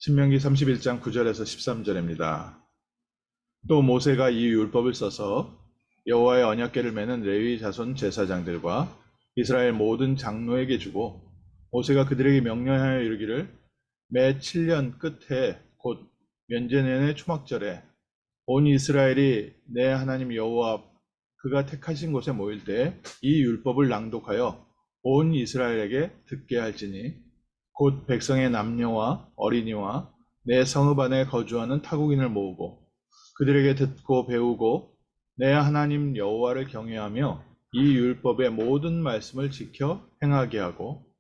신명기 31장 9절에서 13절입니다. 또 모세가 이 율법을 써서 여호와의 언약궤를 매는 레위 자손 제사장들과 이스라엘 모든 장로에게 주고, 모세가 그들에게 명령하여 이르기를, 매 7년 끝에 곧 면제년의 초막절에 온 이스라엘이 내 하나님 여호와 그가 택하신 곳에 모일 때 이 율법을 낭독하여 온 이스라엘에게 듣게 할지니, 곧 백성의 남녀와 어린이와 내 성읍 안에 거주하는 타국인을 모으고 그들에게 듣고 배우고 내 하나님 여호와를 경외하며 이 율법의 모든 말씀을 지켜 행하게 하고,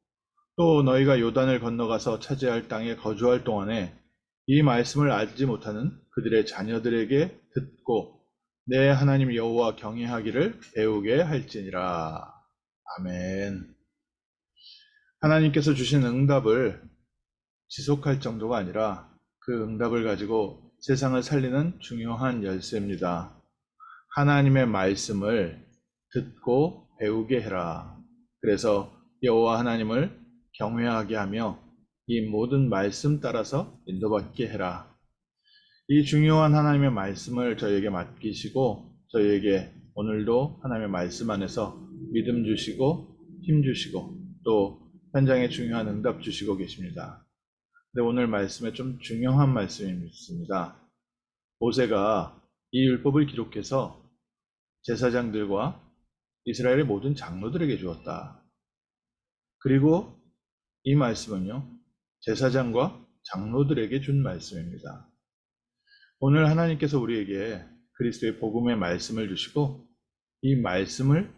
또 너희가 요단을 건너가서 차지할 땅에 거주할 동안에 이 말씀을 알지 못하는 그들의 자녀들에게 듣고 내 하나님 여호와 경외하기를 배우게 할지니라. 아멘. 하나님께서 주신 응답을 지속할 정도가 아니라 그 응답을 가지고 세상을 살리는 중요한 열쇠입니다. 하나님의 말씀을 듣고 배우게 해라. 그래서 여호와 하나님을 경외하게 하며 이 모든 말씀 따라서 인도받게 해라. 이 중요한 하나님의 말씀을 저희에게 맡기시고, 저희에게 오늘도 하나님의 말씀 안에서 믿음 주시고 힘 주시고 또 현장에 중요한 응답 주시고 계십니다. 근데 오늘 말씀에 좀 중요한 말씀이 있습니다. 모세가 이 율법을 기록해서 제사장들과 이스라엘의 모든 장로들에게 주었다. 그리고 이 말씀은요, 제사장과 장로들에게 준 말씀입니다. 오늘 하나님께서 우리에게 그리스도의 복음의 말씀을 주시고 이 말씀을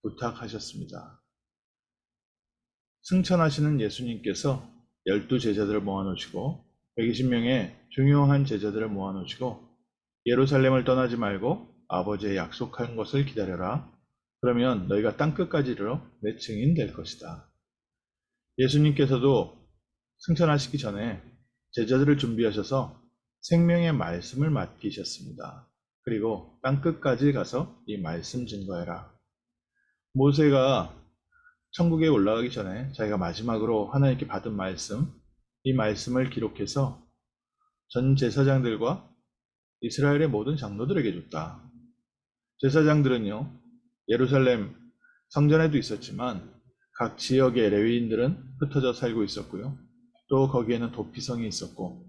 부탁하셨습니다. 승천하시는 예수님께서 12제자들을 모아놓으시고 120명의 중요한 제자들을 모아놓으시고, 예루살렘을 떠나지 말고 아버지의 약속한 것을 기다려라. 그러면 너희가 땅끝까지 이르러 내 증인 될 것이다. 예수님께서도 승천하시기 전에 제자들을 준비하셔서 생명의 말씀을 맡기셨습니다. 그리고 땅끝까지 가서 이 말씀 증거해라. 모세가 천국에 올라가기 전에 자기가 마지막으로 하나님께 받은 말씀, 이 말씀을 기록해서 전 제사장들과 이스라엘의 모든 장로들에게 줬다. 제사장들은요, 예루살렘 성전에도 있었지만 각 지역의 레위인들은 흩어져 살고 있었고요. 또 거기에는 도피성이 있었고,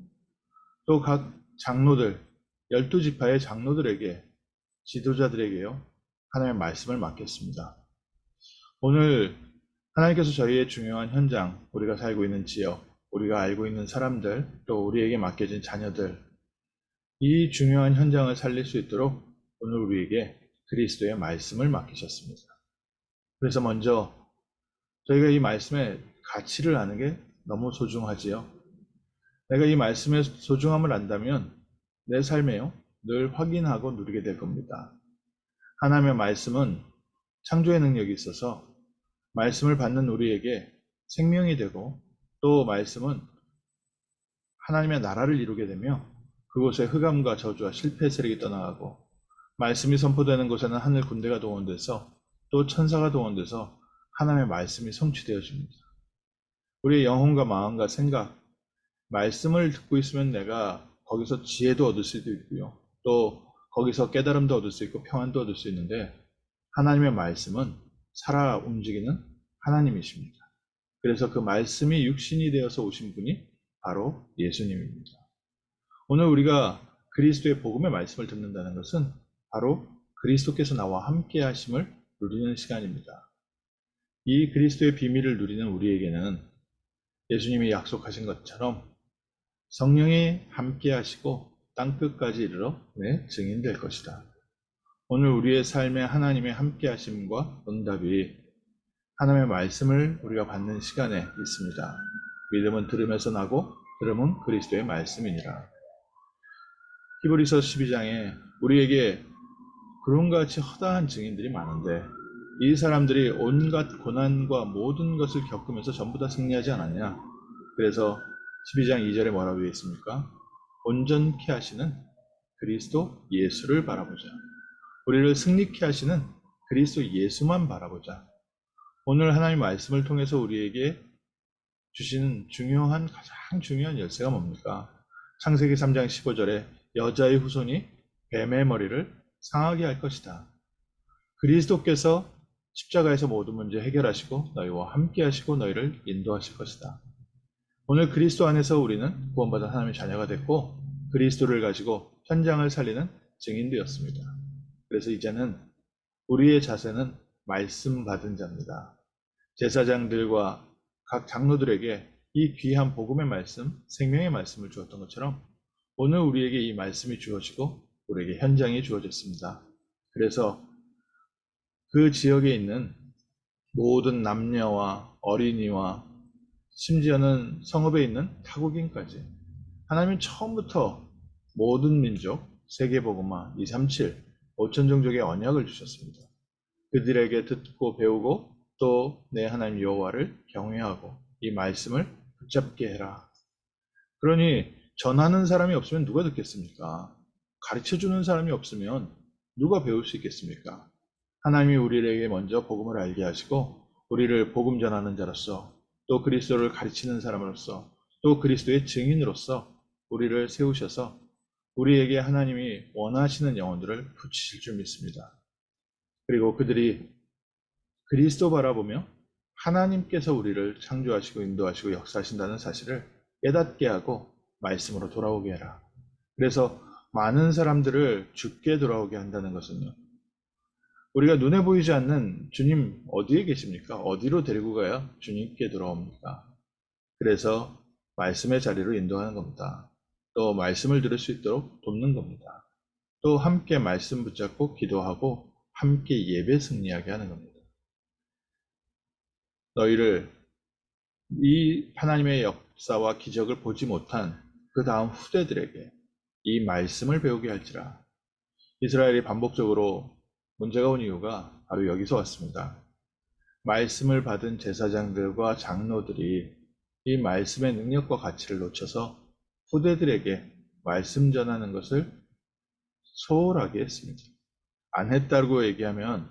또 각 장로들, 12지파의 장로들에게, 지도자들에게요, 하나님의 말씀을 맡겼습니다. 오늘 하나님께서 저희의 중요한 현장, 우리가 살고 있는 지역, 우리가 알고 있는 사람들, 또 우리에게 맡겨진 자녀들, 이 중요한 현장을 살릴 수 있도록 오늘 우리에게 그리스도의 말씀을 맡기셨습니다. 그래서 먼저 저희가 이 말씀의 가치를 아는 게 너무 소중하지요. 내가 이 말씀의 소중함을 안다면 내 삶에요, 늘 확인하고 누리게 될 겁니다. 하나님의 말씀은 창조의 능력이 있어서 말씀을 받는 우리에게 생명이 되고, 또 말씀은 하나님의 나라를 이루게 되며 그곳에 흑암과 저주와 실패 세력이 떠나가고, 말씀이 선포되는 곳에는 하늘 군대가 동원돼서 또 천사가 동원돼서 하나님의 말씀이 성취되어집니다. 우리의 영혼과 마음과 생각, 말씀을 듣고 있으면 내가 거기서 지혜도 얻을 수도 있고요, 또 거기서 깨달음도 얻을 수 있고 평안도 얻을 수 있는데, 하나님의 말씀은 살아 움직이는 하나님이십니다. 그래서 그 말씀이 육신이 되어서 오신 분이 바로 예수님입니다. 오늘 우리가 그리스도의 복음의 말씀을 듣는다는 것은 바로 그리스도께서 나와 함께 하심을 누리는 시간입니다. 이 그리스도의 비밀을 누리는 우리에게는 예수님이 약속하신 것처럼 성령이 함께 하시고 땅끝까지 이르러 내 증인 될 것이다. 오늘 우리의 삶에 하나님의 함께 하심과 응답이 하나님의 말씀을 우리가 받는 시간에 있습니다. 믿음은 들음에서 나고 들음은 그리스도의 말씀이니라. 히브리서 12장에 우리에게 구름과 같이 허다한 증인들이 많은데, 이 사람들이 온갖 고난과 모든 것을 겪으면서 전부 다 승리하지 않았냐? 그래서 12장 2절에 뭐라고 되어 있습니까? 온전케 하시는 그리스도 예수를 바라보자. 우리를 승리케 하시는 그리스도 예수만 바라보자. 오늘 하나님의 말씀을 통해서 우리에게 주시는 가장 중요한 열쇠가 뭡니까? 창세기 3장 15절에 여자의 후손이 뱀의 머리를 상하게 할 것이다. 그리스도께서 십자가에서 모든 문제 해결하시고 너희와 함께 하시고 너희를 인도하실 것이다. 오늘 그리스도 안에서 우리는 구원받은 하나님의 자녀가 됐고 그리스도를 가지고 현장을 살리는 증인되었습니다. 그래서 이제는 우리의 자세는 말씀 받은 자입니다. 제사장들과 각 장로들에게 이 귀한 복음의 말씀, 생명의 말씀을 주었던 것처럼 오늘 우리에게 이 말씀이 주어지고 우리에게 현장이 주어졌습니다. 그래서 그 지역에 있는 모든 남녀와 어린이와 심지어는 성읍에 있는 타국인까지 하나님은 처음부터 모든 민족, 세계복음화 237, 5천 종족의 언약을 주셨습니다. 그들에게 듣고 배우고 또 내 하나님 여호와를 경외하고 이 말씀을 붙잡게 해라. 그러니 전하는 사람이 없으면 누가 듣겠습니까? 가르쳐주는 사람이 없으면 누가 배울 수 있겠습니까? 하나님이 우리에게 먼저 복음을 알게 하시고 우리를 복음 전하는 자로서 또 그리스도를 가르치는 사람으로서 또 그리스도의 증인으로서 우리를 세우셔서 우리에게 하나님이 원하시는 영혼들을 붙이실 줄 믿습니다. 그리고 그들이 그리스도 바라보며 하나님께서 우리를 창조하시고 인도하시고 역사하신다는 사실을 깨닫게 하고 말씀으로 돌아오게 해라. 그래서 많은 사람들을 주께 돌아오게 한다는 것은요. 우리가 눈에 보이지 않는 주님 어디에 계십니까? 어디로 데리고 가야 주님께 돌아옵니까? 그래서 말씀의 자리로 인도하는 겁니다. 또 말씀을 들을 수 있도록 돕는 겁니다. 또 함께 말씀 붙잡고 기도하고 함께 예배 승리하게 하는 겁니다. 너희를 이 하나님의 역사와 기적을 보지 못한 그 다음 후대들에게 이 말씀을 배우게 할지라. 이스라엘이 반복적으로 문제가 온 이유가 바로 여기서 왔습니다. 말씀을 받은 제사장들과 장로들이 이 말씀의 능력과 가치를 놓쳐서 후대들에게 말씀 전하는 것을 소홀하게 했습니다. 안 했다고 얘기하면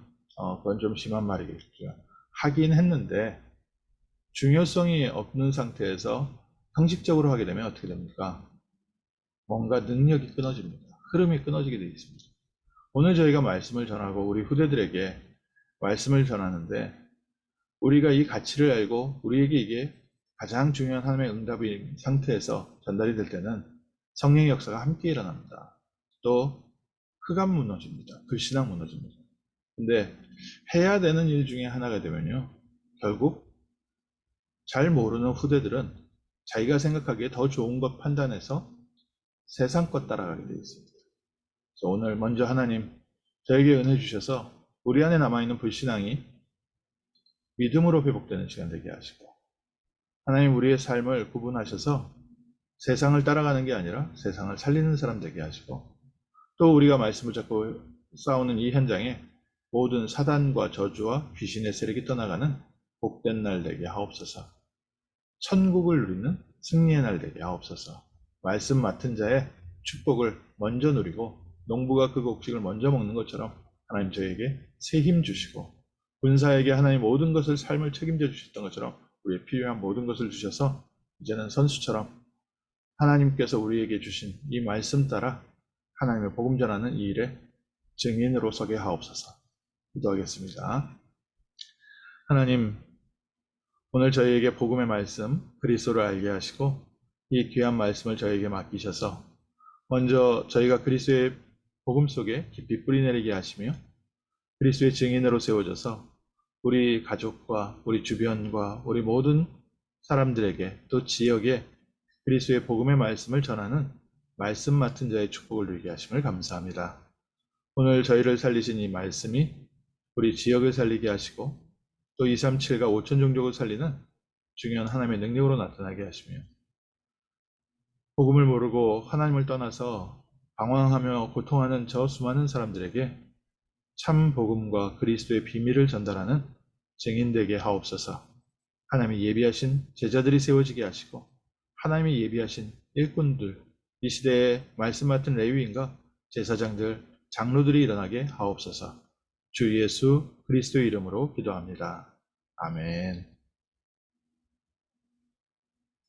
그건 좀 심한 말이겠죠. 하긴 했는데 중요성이 없는 상태에서 형식적으로 하게 되면 어떻게 됩니까? 뭔가 능력이 끊어집니다. 흐름이 끊어지게 되어 있습니다. 오늘 저희가 말씀을 전하고 우리 후대들에게 말씀을 전하는데 우리가 이 가치를 알고 우리에게 이게 가장 중요한 하나님의 응답인 상태에서 전달이 될 때는 성령의 역사가 함께 일어납니다. 또 흑암 무너집니다. 불신앙 무너집니다. 근데 해야 되는 일 중에 하나가 되면요. 결국 잘 모르는 후대들은 자기가 생각하기에 더 좋은 것 판단해서 세상 것 따라가게 되어 있습니다. 그래서 오늘 먼저 하나님 저에게 은혜 주셔서 우리 안에 남아있는 불신앙이 믿음으로 회복되는 시간 되게 하시고 하나님 우리의 삶을 구분하셔서 세상을 따라가는 게 아니라 세상을 살리는 사람 되게 하시고 또 우리가 말씀을 잡고 싸우는 이 현장에 모든 사단과 저주와 귀신의 세력이 떠나가는 복된 날 되게 하옵소서. 천국을 누리는 승리의 날 되게 하옵소서. 말씀 맡은 자의 축복을 먼저 누리고 농부가 그 곡식을 먼저 먹는 것처럼 하나님 저에게 새 힘 주시고 군사에게 하나님 모든 것을 삶을 책임져 주셨던 것처럼 우리의 필요한 모든 것을 주셔서 이제는 선수처럼 하나님께서 우리에게 주신 이 말씀 따라 하나님의 복음 전하는 이 일에 증인으로 서게 하옵소서. 기도하겠습니다. 하나님 오늘 저희에게 복음의 말씀 그리스도를 알게 하시고 이 귀한 말씀을 저희에게 맡기셔서 먼저 저희가 그리스도의 복음 속에 깊이 뿌리내리게 하시며 그리스도의 증인으로 세워져서 우리 가족과 우리 주변과 우리 모든 사람들에게 또 지역에 그리스도의 복음의 말씀을 전하는 말씀 맡은 자의 축복을 누리게 하심을 감사합니다. 오늘 저희를 살리신 이 말씀이 우리 지역을 살리게 하시고 또 237과 5천 종족을 살리는 중요한 하나님의 능력으로 나타나게 하시며 복음을 모르고 하나님을 떠나서 방황하며 고통하는 저 수많은 사람들에게 참 복음과 그리스도의 비밀을 전달하는 증인되게 하옵소서. 하나님이 예비하신 제자들이 세워지게 하시고 하나님이 예비하신 일꾼들, 이 시대에 말씀 맡은 레위인과 제사장들, 장로들이 일어나게 하옵소서. 주 예수 그리스도의 이름으로 기도합니다. 아멘.